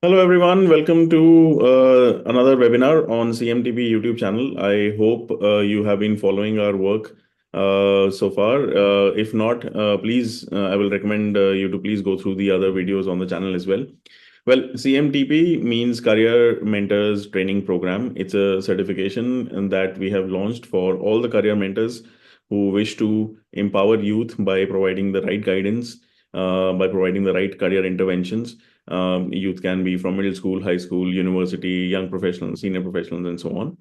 Hello everyone, welcome to another webinar on CMTP YouTube channel. I hope you have been following our work so far. If not, please, I will recommend you to please go through the other videos on the channel as well. Well, CMTP means Career Mentors Training Program. It's a certification that we have launched for all the career mentors who wish to empower youth by providing the right guidance, by providing the right career interventions. Youth can be from middle school, high school, university, young professionals, senior professionals, and so on.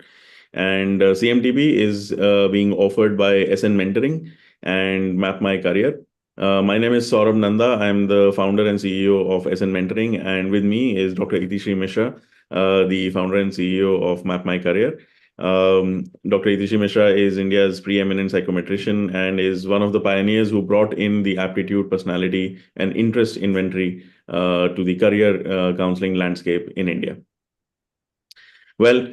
And CMTP is being offered by SN Mentoring and Map My Career. My name is Saurabh Nanda. I'm the founder and CEO of SN Mentoring, and with me is Dr. Itishree Mishra, the founder and CEO of Map My Career. Dr. Itishree Mishra is India's preeminent psychometrician and is one of the pioneers who brought in the aptitude, personality, and interest inventory to the career counseling landscape in India. Well,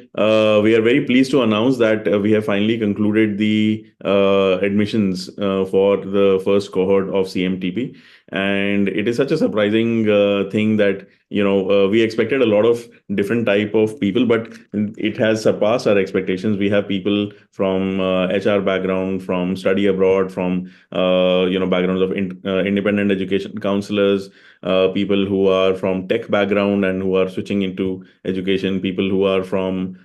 we are very pleased to announce that we have finally concluded the admissions for the first cohort of CMTP. And it is such a surprising thing that, we expected a lot of different type of people, but it has surpassed our expectations. We have people from HR background, from study abroad, from, backgrounds of independent education counselors, people who are from tech background and who are switching into education, people who are from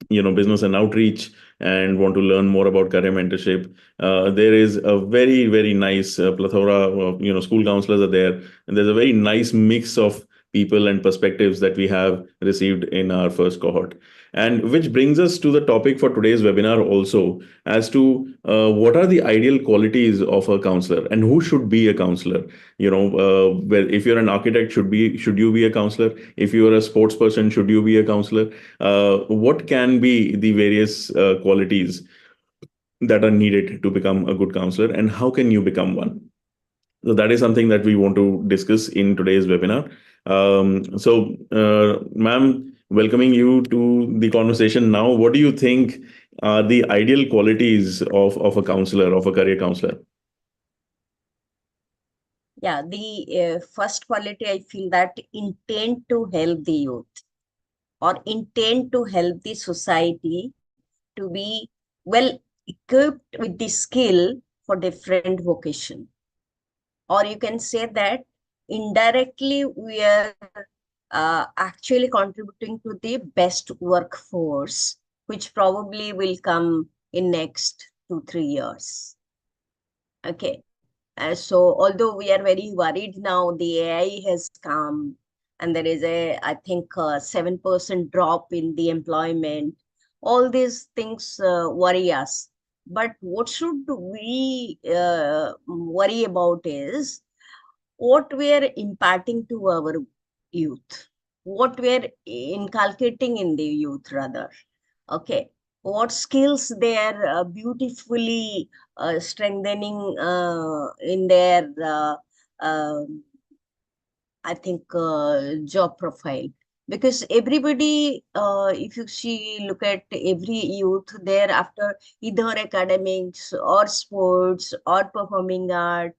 business and outreach and want to learn more about career mentorship. There is a very, very nice plethora of, school counselors are there, and there's a very nice mix of people and perspectives that we have received in our first cohort. And which brings us to the topic for today's webinar also, as to what are the ideal qualities of a counselor and who should be a counselor. Well, if you're an architect, should you be a counselor? If you're a sports person, should you be a counselor? What can be the various qualities that are needed to become a good counselor, and how can you become one? So that is something that we want to discuss in today's webinar. Ma'am, welcoming you to the conversation now. What do you think are the ideal qualities of a counselor, of a career counselor? Yeah, the first quality I feel that intent to help the youth or intent to help the society to be well equipped with the skill for different vocation. Or you can say that indirectly we are actually contributing to the best workforce, which probably will come in next 2-3 years. Okay. So although we are very worried now, the AI has come and there is I think, 7% drop in the employment. All these things worry us. But what should we worry about is what we are imparting to our youth, what we are inculcating in the youth rather. Okay, what skills they are beautifully strengthening in their I think job profile. Because everybody, if you see, look at every youth, they're after either academics or sports or performing art.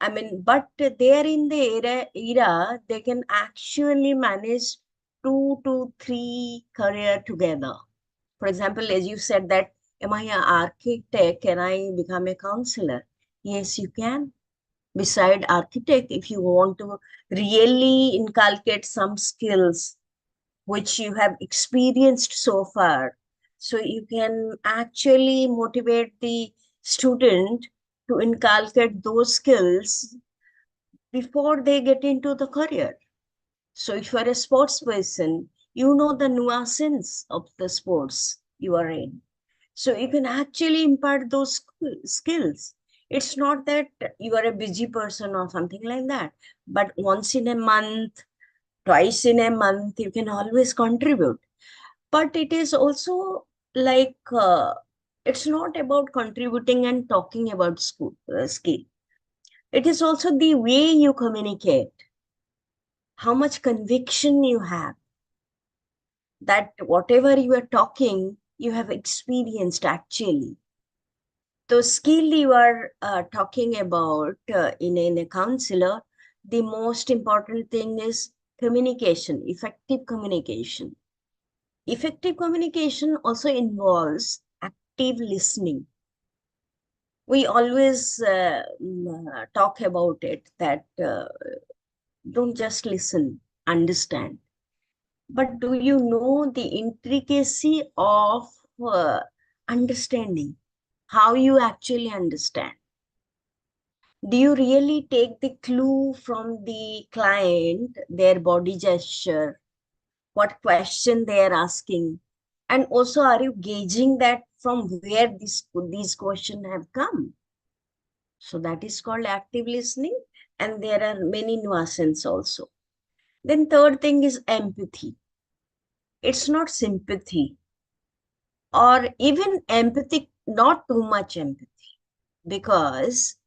I mean, but they are in the era they can actually manage 2 to 3 career together. For example, as you said that, am I an architect? Can I become a counselor? Yes, you can. Beside architect, if you want to really inculcate some skills which you have experienced so far, so you can actually motivate the student to inculcate those skills before they get into the career. So if you are a sports person, you know the nuances of the sports you are in. So you can actually impart those skills. It's not that you are a busy person or something like that, but once in a month, twice in a month, you can always contribute. But it is also like, it's not about contributing and talking about skill. It is also the way you communicate, how much conviction you have that whatever you are talking, you have experienced actually. The skill you are talking about in a counselor, the most important thing is communication, effective communication. Effective communication also involves active listening. We always talk about it that don't just listen, understand. But do you know the intricacy of uh, understanding? How you actually understand? Do you really take the clue from the client, their body gesture, what question they are asking? And also, are you gauging that from where these questions have come? So that is called active listening. And there are many nuances also. Then third thing is empathy. It's not sympathy or even empathy, not too much empathy, because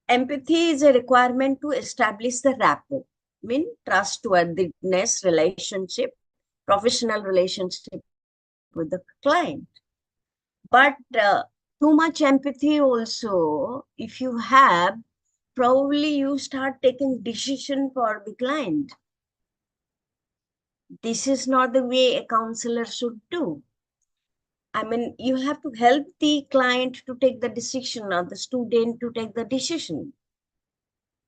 empathy is a requirement to establish the rapport, mean trustworthiness relationship, professional relationship with the client. But too much empathy also, if you have, probably you start taking decision for the client. This is not the way a counselor should do. I mean, you have to help the client to take the decision or the student to take the decision.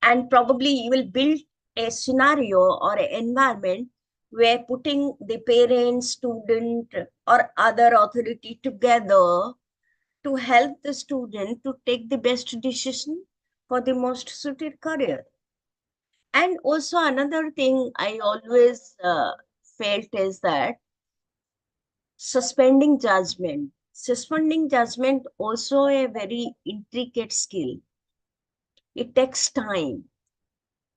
And probably you will build a scenario or an environment where putting the parent, student, or other authority together to help the student to take the best decision for the most suited career. And also another thing I always felt is that suspending judgment. Suspending judgment also a very intricate skill. It takes time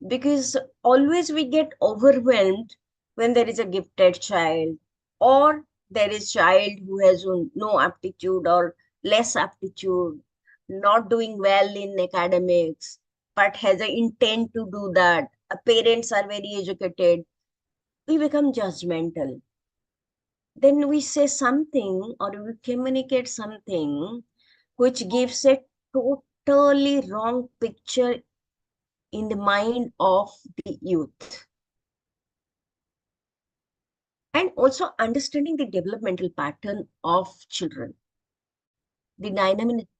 because always we get overwhelmed when there is a gifted child or there is child who has no aptitude or less aptitude, not doing well in academics, but has an intent to do that. Parents are very educated. We become judgmental. Then we say something or we communicate something which gives a totally wrong picture in the mind of the youth. And also understanding the developmental pattern of children, the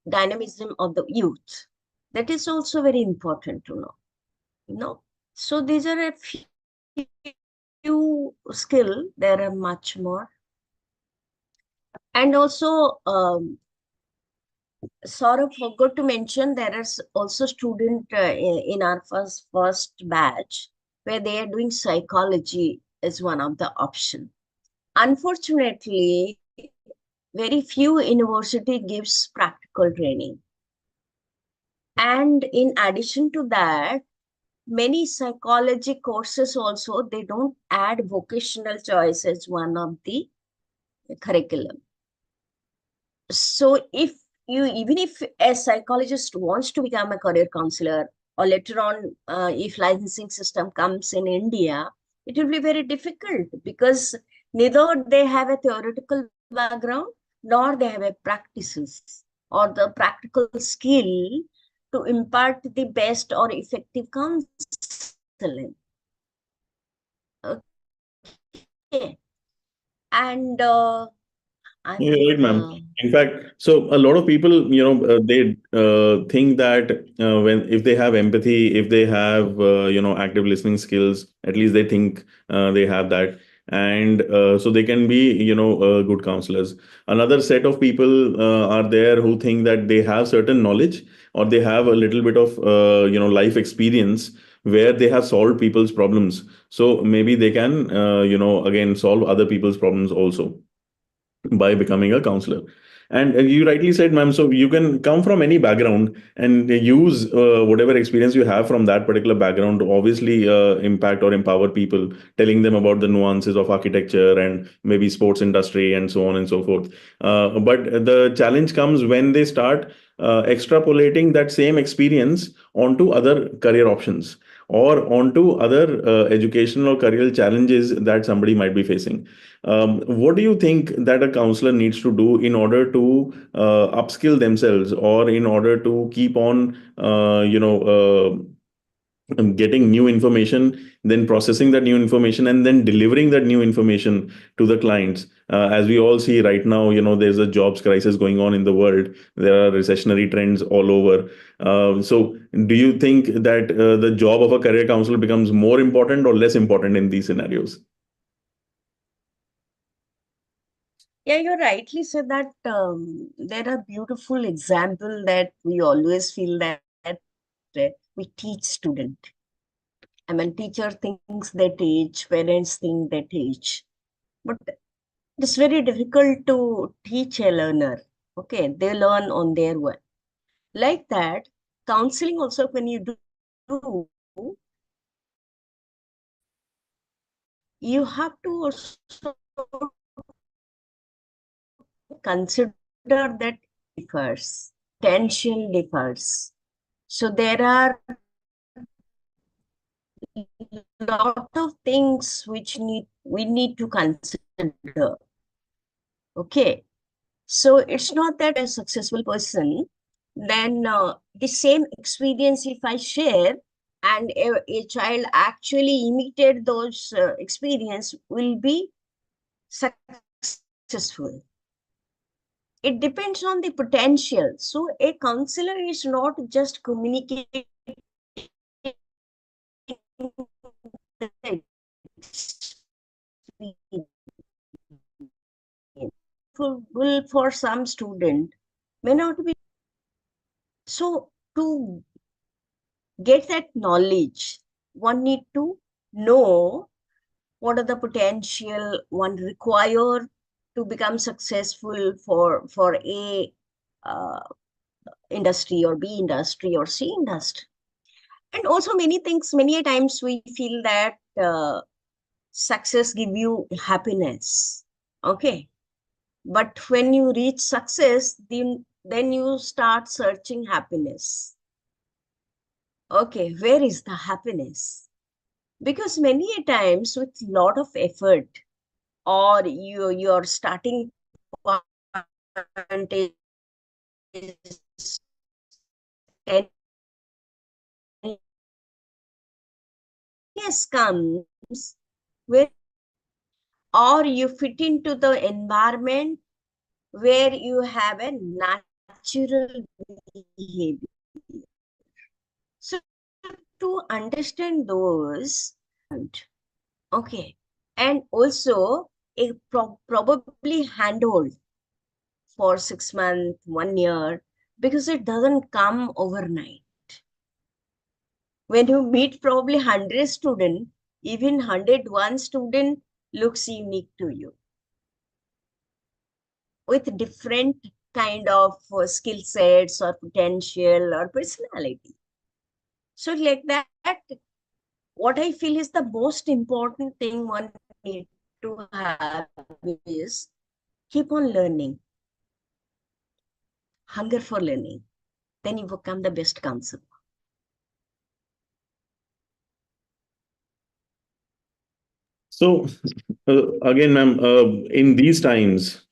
dynamism of the youth. That is also very important to know. You know, so these are a few skill. There are much more, and also sort of forgot to mention there is also student in our first batch where they are doing psychology as one of the option. Unfortunately, very few university gives practical training. And in addition to that, many psychology courses also, they don't add vocational choice as one of the curriculum. So if you, even if a psychologist wants to become a career counselor, or later on, if licensing system comes in India, it will be very difficult because neither they have a theoretical background nor they have a practices or the practical skill to impart the best or effective counseling. Okay. And I Yeah, think right, ma'am. In fact, so a lot of people, they think that when if they have empathy, if they have active listening skills, at least they think they have that, and so they can be good counselors. Another set of people are there who think that they have certain knowledge or they have a little bit of life experience where they have solved people's problems. So maybe they can again solve other people's problems also by becoming a counselor. And you rightly said, ma'am, so you can come from any background and use whatever experience you have from that particular background to obviously impact or empower people, telling them about the nuances of architecture and maybe sports industry and so on and so forth. But the challenge comes when they start extrapolating that same experience onto other career options or onto other educational or career challenges that somebody might be facing. What do you think that a counselor needs to do in order to upskill themselves or in order to keep on, getting new information, then processing that new information, and then delivering that new information to the clients. As we all see right now, there's a jobs crisis going on in the world. There are recessionary trends all over. So do you think that the job of a career counselor becomes more important or less important in these scenarios? Yeah, you rightly said that there are beautiful examples that we always feel that we teach student. I mean, teacher thinks they teach, parents think they teach, but it's very difficult to teach a learner. Okay, they learn on their own. Like that, counseling also when you do, you have to also consider that differs, potential differs. So there are lot of things which we need to consider. Okay, so it's not that a successful person, then the same experience if I share and a child actually imitate those experience will be successful. It depends on the potential. So a counselor is not just communicating the experience. For some student may not be. So to get that knowledge, one need to know what are the potential one require to become successful for A industry or B industry or C industry. And also many things, many a times we feel that success give you happiness. Okay. But when you reach success, then you start searching happiness. Okay, where is the happiness? Because many a times with lot of effort, or your starting point is 10 years comes where, or you fit into the environment where you have a natural behavior. So to understand those, okay, and also a probably handhold for 6 months, 1 year, because it doesn't come overnight. When you meet probably 100 student, even 101 student looks unique to you with different kind of skill sets or potential or personality. So like that, what I feel is the most important thing one need to have is keep on learning, hunger for learning. Then you become the best counselor. So, again, ma'am, in these times,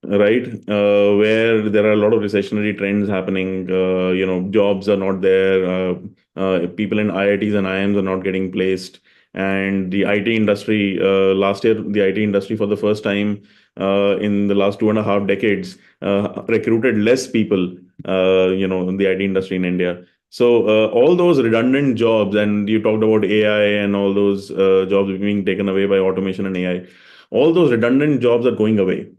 right, where there are a lot of recessionary trends happening, jobs are not there, people in IITs and IIMs are not getting placed, and the IT industry, last year, the IT industry for the first time in the last 2.5 decades recruited less people, in the IT industry in India. So all those redundant jobs, and you talked about AI and all those jobs being taken away by automation and AI, all those redundant jobs are going away.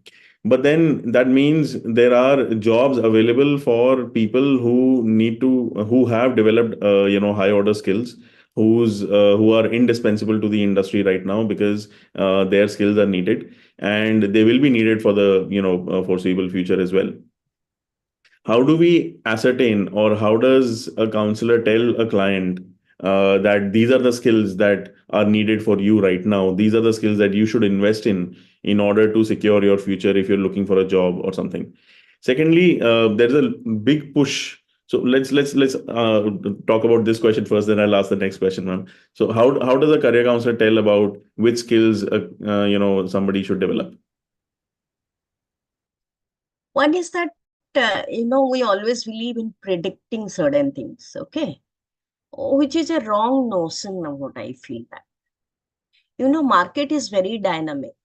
But then that means there are jobs available for people who have developed, high order skills, who are indispensable to the industry right now because their skills are needed and they will be needed for the foreseeable future as well. How do we ascertain, or how does a counselor tell a client that these are the skills that are needed for you right now? These are the skills that you should invest in order to secure your future if you're looking for a job or something. Secondly, there's a big push. So let's talk about this question first, then I'll ask the next question, ma'am. So how does a career counselor tell about which skills somebody should develop? One is that, we always believe in predicting certain things. Okay. which is a wrong notion of what I feel that. Market is very dynamic.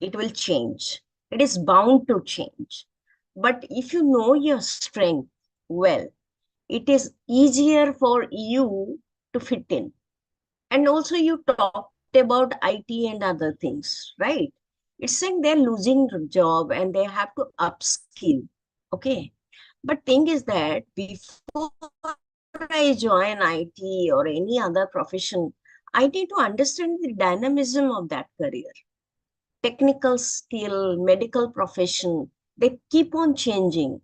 It will change. It is bound to change. But if you know your strength well, it is easier for you to fit in. And also you talked about IT and other things, right? It's saying they're losing the job and they have to upskill. Okay. But thing is that before I join IT or any other profession, I need to understand the dynamism of that career. Technical skill, medical profession, they keep on changing.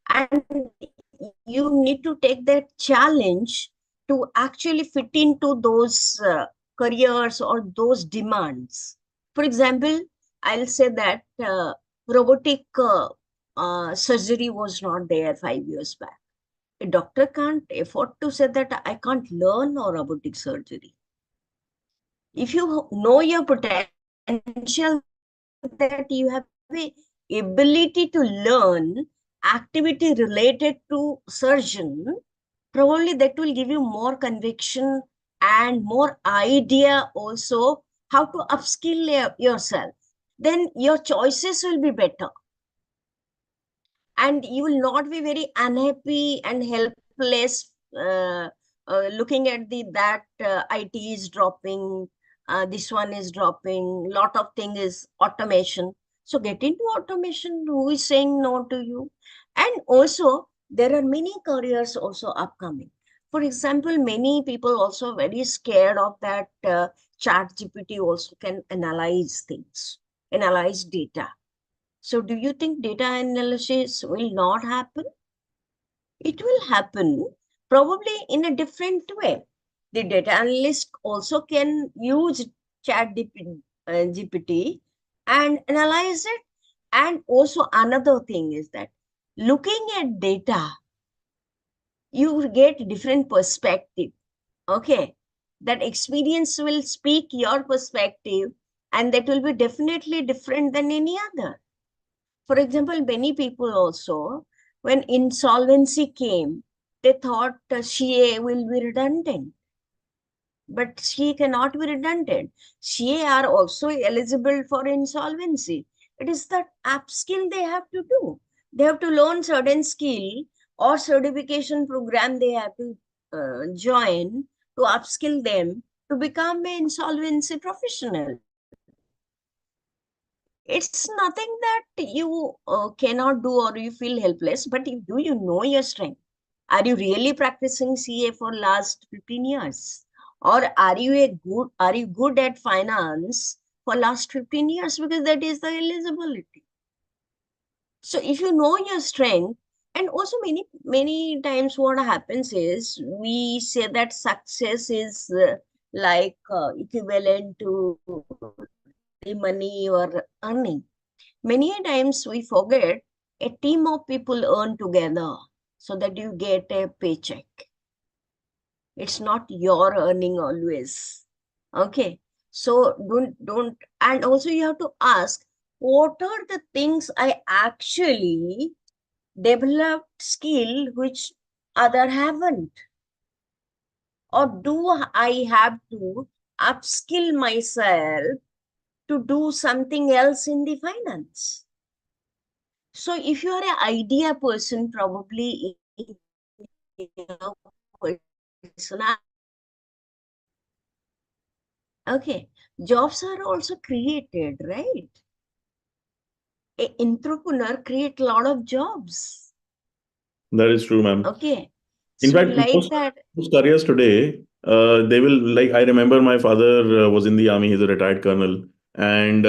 And you need to take that challenge to actually fit into those careers or those demands. For example, I'll say that robotic surgery was not there 5 years back. A doctor can't afford to say that I can't learn or robotic surgery. If you know your potential, that you have a ability to learn activity related to surgeon, probably that will give you more conviction and more idea also how to upskill yourself. Then your choices will be better. And you will not be very unhappy and helpless looking at that IT is dropping, this one is dropping, lot of thing is automation. So get into automation. Who is saying no to you? And also there are many careers also upcoming. For example, many people also very scared of that chat GPT also can analyze things, analyze data. So do you think data analysis will not happen? It will happen, probably in a different way. The data analyst also can use chat GPT and analyze it. And also another thing is that looking at data, you get different perspective. Okay. That experience will speak your perspective, and that will be definitely different than any other. For example, many people also, when insolvency came, they thought CA will be redundant. But CA cannot be redundant. CA are also eligible for insolvency. It is that upskill they have to do. They have to learn certain skill or certification program they have to join to upskill them to become an insolvency professional. It's nothing that you cannot do or you feel helpless, but do you know your strength? Are you really practicing CA for last 15 years? Or are you good at finance for last 15 years? Because that is the eligibility. So if you know your strength, and also many times what happens is we say that success is equivalent to the money you are earning. Many times we forget a team of people earn together so that you get a paycheck. It's not your earning always. Okay. So don't, and also you have to ask, what are the things I actually developed skill which other haven't? Or do I have to upskill myself to do something else in the finance? So if you are an idea person, probably in your personality, okay, jobs are also created, right? An entrepreneur create a lot of jobs. That is true, ma'am. Okay, In so fact, like that. most careers today, they will, like, I remember my father was in the army, he's a retired colonel. And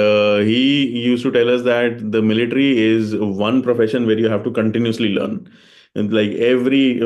he used to tell us that the military is one profession where you have to continuously learn. And like every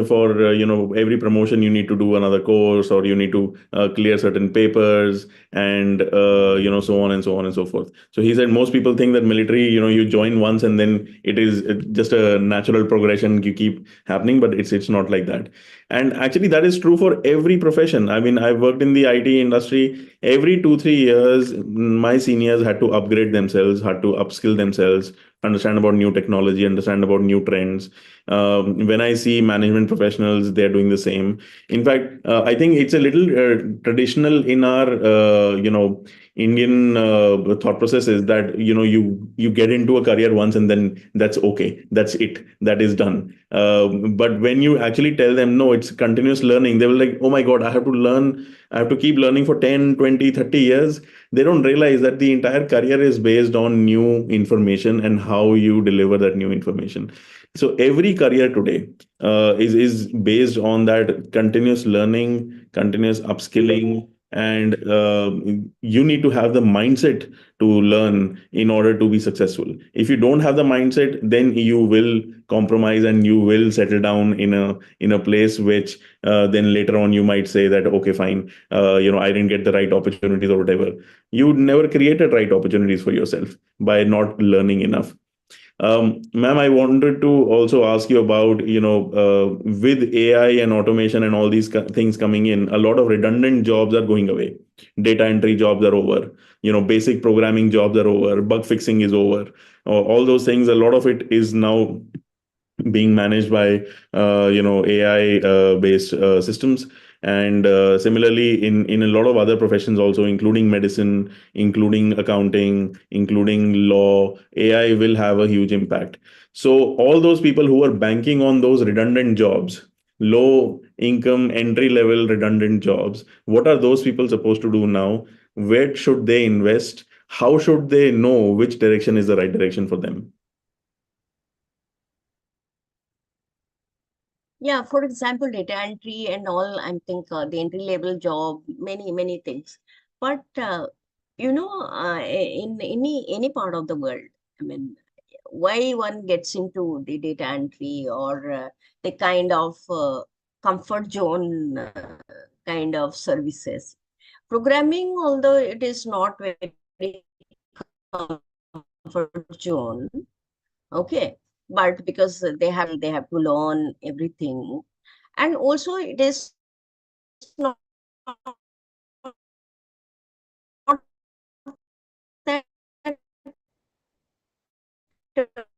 promotion, you need to do another course, or you need to clear certain papers, and so on and so on and so forth. So he said most people think that military, you join once and then it is just a natural progression, you keep happening, but it's not like that. And actually, that is true for every profession. I mean, I've worked in the IT industry. Every 2, 3 years, my seniors had to upgrade themselves, had to upskill themselves, understand about new technology, understand about new trends. When I see management professionals, they're doing the same. In fact, I think it's a little traditional in our, Indian thought process is that you get into a career once and then that's okay, that's it, that is done. But when you actually tell them no, it's continuous learning, they will like, oh my god, I have to learn, I have to keep learning for 10, 20, 30 years. They don't realize that the entire career is based on new information and how you deliver that new information. So every career today is based on that continuous learning, continuous upskilling, and you need to have the mindset to learn in order to be successful. If you don't have the mindset, then you will compromise and you will settle down in a place which then later on you might say that okay, fine, I didn't get the right opportunities or whatever. You never created right opportunities for yourself by not learning enough. Ma'am, I wanted to also ask you about, with AI and automation and all these things coming in, a lot of redundant jobs are going away. Data entry jobs are over. Basic programming jobs are over. Bug fixing is over. All those things, a lot of it is now being managed by AI based systems. And similarly, in a lot of other professions also, including medicine, including accounting, including law, AI will have a huge impact. So all those people who are banking on those redundant jobs, low income entry level redundant jobs, what are those people supposed to do now? Where should they invest? How should they know which direction is the right direction for them? Yeah, for example, data entry and all, I think the entry level job, many things. But in any part of the world, I mean, why one gets into the data entry or the kind of comfort zone kind of services. Programming, although it is not very comfort zone, okay, but because they have to learn everything, and also it is not that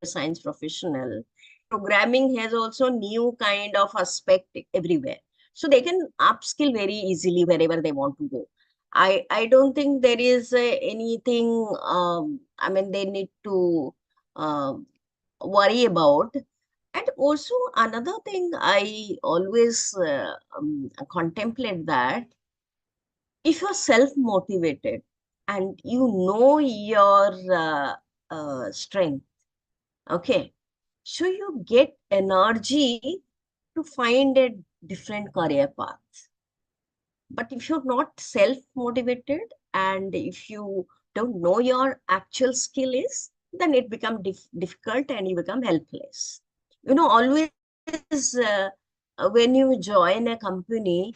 science professional. Programming has also new kind of aspect everywhere. So they can upskill very easily wherever they want to go. I don't think there is anything, I mean, they need to uh, worry about. And also another thing I always contemplate that if you're self-motivated and you know your strength, okay, so you get energy to find a different career path. But if you're not self-motivated and if you don't know your actual skill is, then it becomes difficult and you become helpless. Always when you join a company,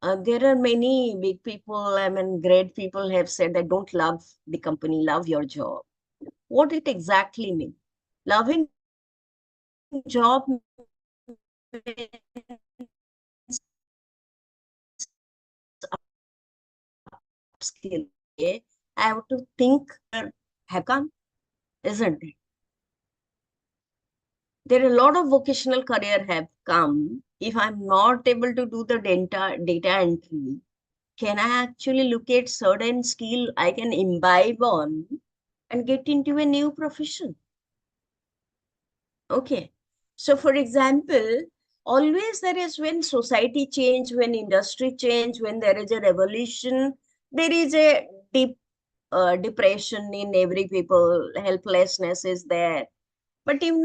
there are many big people, I mean, great people have said that don't love the company, love your job. What it exactly means? Loving job means upskill. I have to think, have come, isn't it? There are a lot of vocational career have come. If I'm not able to do the data entry, can I actually look at certain skill I can imbibe on and get into a new profession? Okay. So for example, always there is when society change, when industry change, when there is a revolution, there is a deep depression in every people, helplessness is there. But think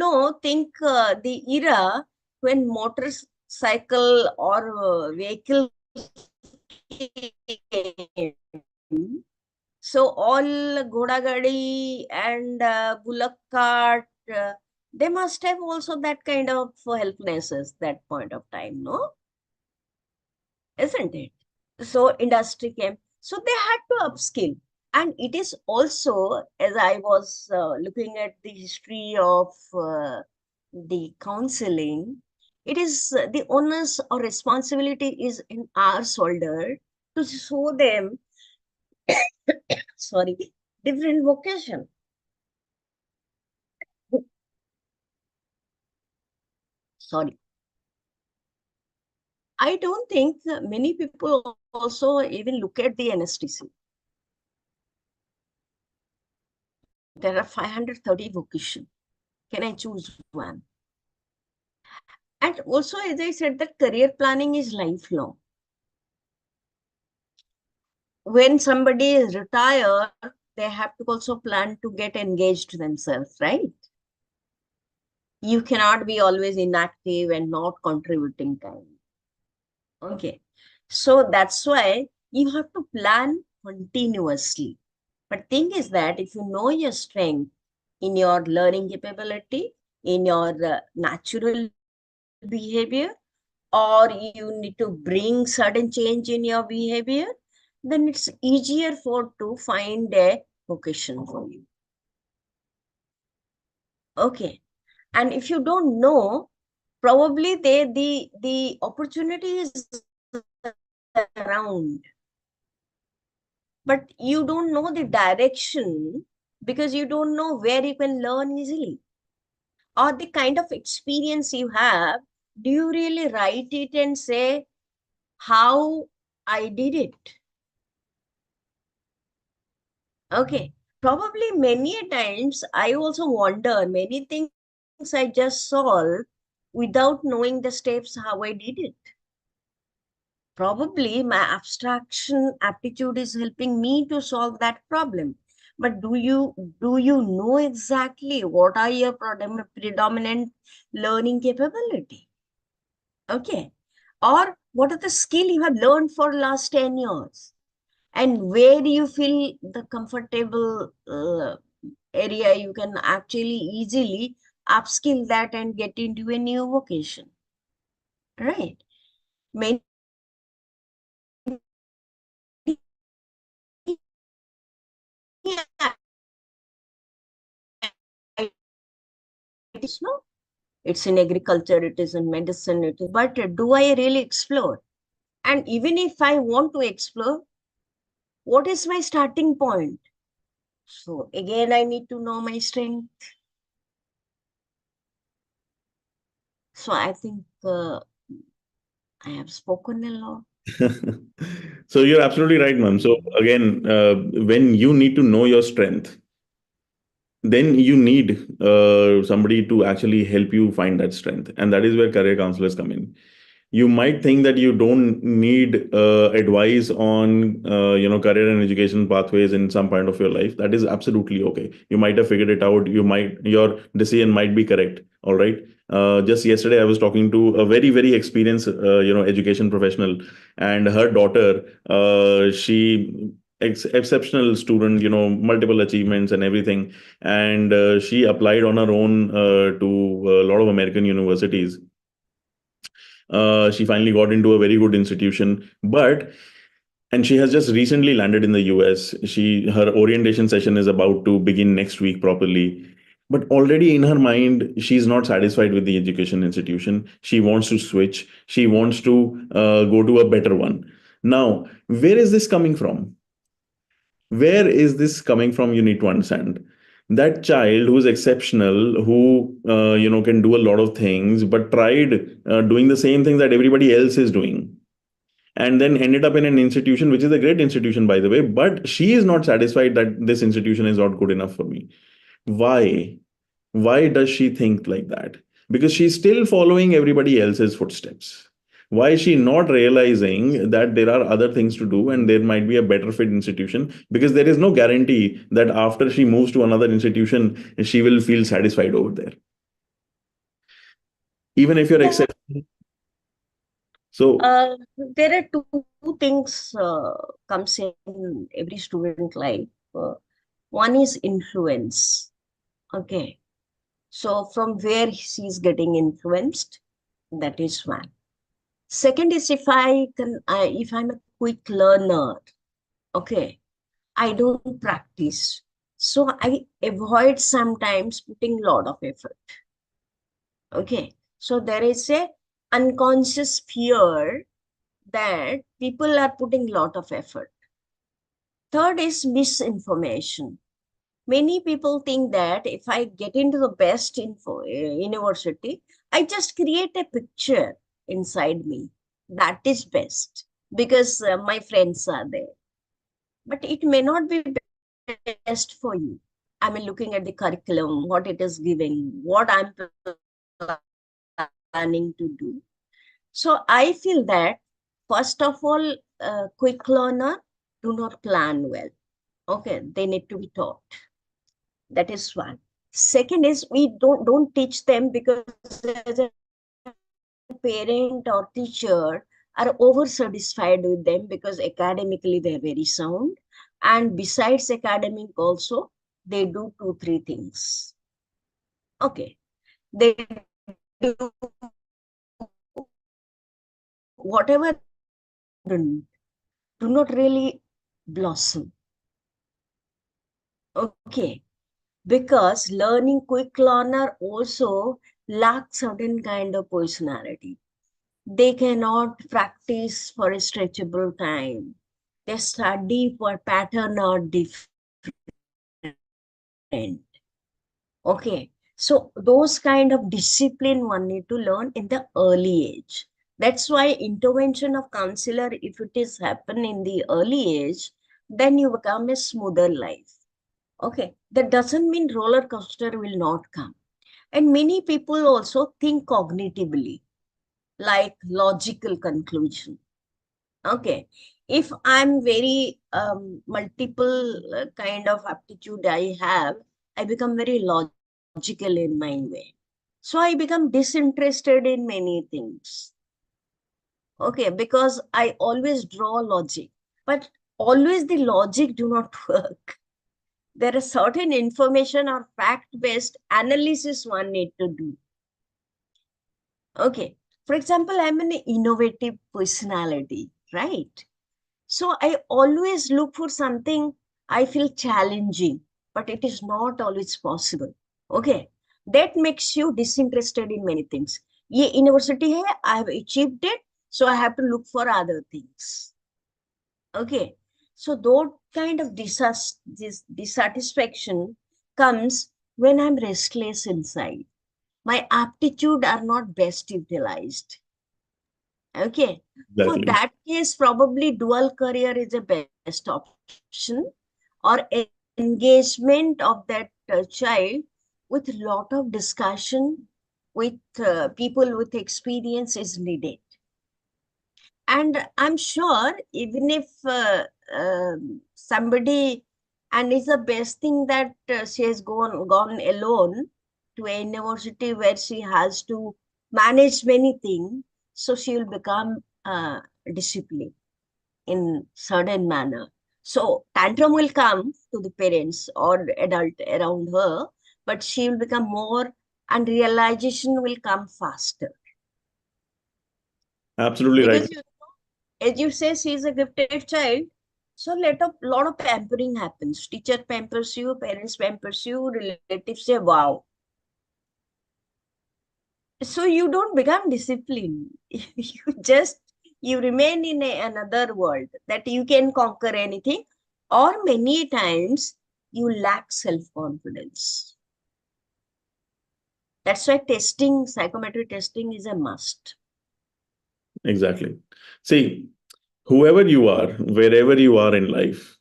the era when motorcycle or vehicle came. So all Ghoda Gadi and Bullock cart, they must have also that kind of helplessness that point of time, no? Isn't it? So industry came. So they had to upskill. And it is also, as I was looking at the history of the counseling, it is the onus or responsibility is in our shoulder to show them, sorry, different vocation. Sorry. I don't think that many people also even look at the anesthesia. There are 530 vocations. Can I choose one? And also, as I said, that career planning is lifelong. When somebody is retired, they have to also plan to get engaged themselves, right? You cannot be always inactive and not contributing time. Okay. So that's why you have to plan continuously. But thing is that if you know your strength in your learning capability, in your natural behavior, or you need to bring certain change in your behavior, then it's easier for to find a vocation for you. Okay. And if you don't know, probably the opportunity is around, but you don't know the direction because you don't know where you can learn easily, or the kind of experience you have. Do you really write it and say how I did it? Okay. Probably many a times I also wonder many things I just solve without knowing the steps how I did it. Probably my abstraction aptitude is helping me to solve that problem. But do you know exactly what are your predominant learning capability? Okay. Or what are the skill you have learned for last 10 years? And where do you feel the comfortable area you can actually easily upskill that and get into a new vocation, right? Many no, it's in agriculture, it is in medicine, it is, but do I really explore? And even if I want to explore, what is my starting point? So again, I need to know my strength. So I think I have spoken a lot. So you're absolutely right, ma'am. So again, when you need to know your strength, then you need somebody to actually help you find that strength, and that is where career counselors come in. You might think that you don't need advice on career and education pathways in some point of your life. That is absolutely okay. You might have figured it out. Your decision might be correct. All right. Just yesterday I was talking to a very very experienced education professional, and her daughter, she exceptional student, multiple achievements and everything, and she applied on her own to a lot of American universities. She finally got into a very good institution, and she has just recently landed in the US. Her orientation session is about to begin next week properly. But already in her mind, she's not satisfied with the education institution. She wants to switch. She wants to go to a better one. Now, where is this coming from? Where is this coming from? You need to understand that child who's exceptional, who can do a lot of things, but tried doing the same thing that everybody else is doing, and then ended up in an institution which is a great institution, by the way, but she is not satisfied that this institution is not good enough for me. Why does she think like that? Because she's still following everybody else's footsteps. Why is she not realizing that there are other things to do and there might be a better fit institution? Because there is no guarantee that after she moves to another institution, she will feel satisfied over there. Even if you're Yeah. accepting. So, There are two things comes in every student life. One is influence. Okay. So from where she's getting influenced, that is one. Second is if I'm a quick learner, okay, I don't practice. So I avoid sometimes putting a lot of effort. Okay. So there is a unconscious fear that people are putting a lot of effort. Third is misinformation. Many people think that if I get into the best university, I just create a picture inside me. That is best because my friends are there. But it may not be best for you. I mean, looking at the curriculum, what it is giving, what I'm planning to do. So I feel that, first of all, quick learner do not plan well. Okay, they need to be taught. That is one. Second is we don't teach them because as a parent or teacher are over satisfied with them because academically they're very sound, and besides academic also they do 2 3 things. Okay, they do whatever do not really blossom. Okay, because learning quick learner also lacks certain kind of personality. They cannot practice for a stretchable time. Their study for pattern are different. Okay, so those kind of discipline one need to learn in the early age. That's why intervention of counselor, if it is happen in the early age, then you become a smoother life. Okay, that doesn't mean roller coaster will not come. And many people also think cognitively, like logical conclusion. Okay, if I'm very multiple kind of aptitude I have, I become very logical in my way. So I become disinterested in many things. Okay, because I always draw logic, but always the logic do not work. There is certain information or fact-based analysis one need to do. Okay, for example, I'm an innovative personality, right? So I always look for something I feel challenging, but it is not always possible. Okay, that makes you disinterested in many things. ये university hai, I have achieved it, so I have to look for other things. Okay, so that kind of dissatisfaction comes when I'm restless inside. My aptitude are not best utilized. Okay, for Exactly. that case, probably dual career is the best option, or engagement of that child with lot of discussion with people with experience is needed. And I'm sure even if somebody, and it's the best thing that she has gone alone to a university where she has to manage many things, so she will become disciplined in certain manner. So tantrum will come to the parents or adult around her, but she will become more, and realization will come faster. Absolutely right. Because as you say, she is a gifted child, so lot of pampering happens. Teacher pampers you, parents pampers you, relatives say wow. So you don't become disciplined. You remain in another world that you can conquer anything, or many times you lack self-confidence. That's why testing, psychometric testing is a must. Exactly. See, whoever you are, wherever you are in life,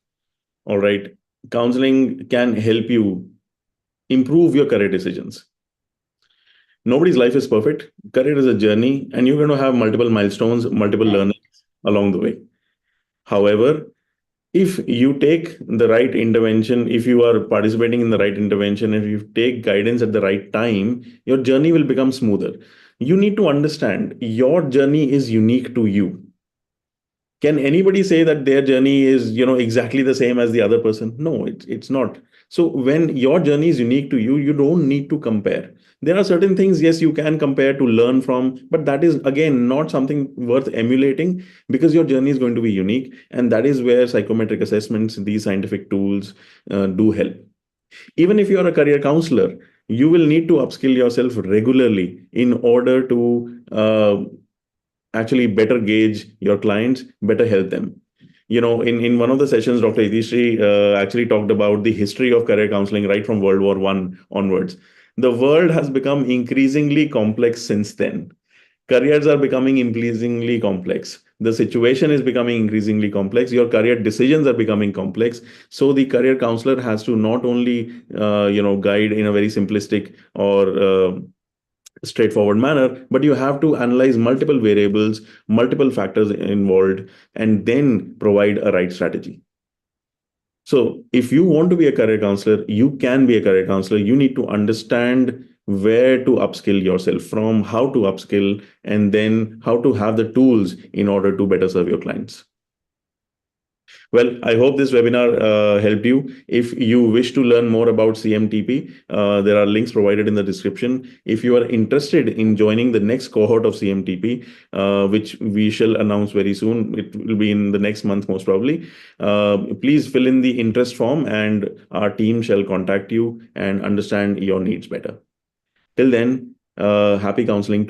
all right, counseling can help you improve your career decisions. Nobody's life is perfect. Career is a journey, and you're going to have multiple milestones, multiple Right. learnings along the way. However, if you take the right intervention, if you are participating in the right intervention, if you take guidance at the right time, your journey will become smoother. You need to understand your journey is unique to you. Can anybody say that their journey is exactly the same as the other person? No, it's not. So when your journey is unique to you, you don't need to compare. There are certain things, yes, you can compare to learn from, but that is again not something worth emulating, because your journey is going to be unique, and that is where psychometric assessments, these scientific tools, do help. Even if you are a career counselor, you will need to upskill yourself regularly in order to actually better gauge your clients, better help them. In one of the sessions, Dr. Itishree actually talked about the history of career counseling right from World War One onwards. The world has become increasingly complex since then. Careers are becoming increasingly complex. The situation is becoming increasingly complex. Your career decisions are becoming complex. So the career counselor has to not only guide in a very simplistic or straightforward manner, but you have to analyze multiple variables, multiple factors involved, and then provide a right strategy. So if you want to be a career counselor, you can be a career counselor. You need to understand where to upskill yourself from, how to upskill, and then how to have the tools in order to better serve your clients. Well, I hope this webinar helped you. If you wish to learn more about CMTP, there are links provided in the description. If you are interested in joining the next cohort of CMTP, which we shall announce very soon, it will be in the next month most probably, please fill in the interest form and our team shall contact you and understand your needs better. Till then, happy counseling to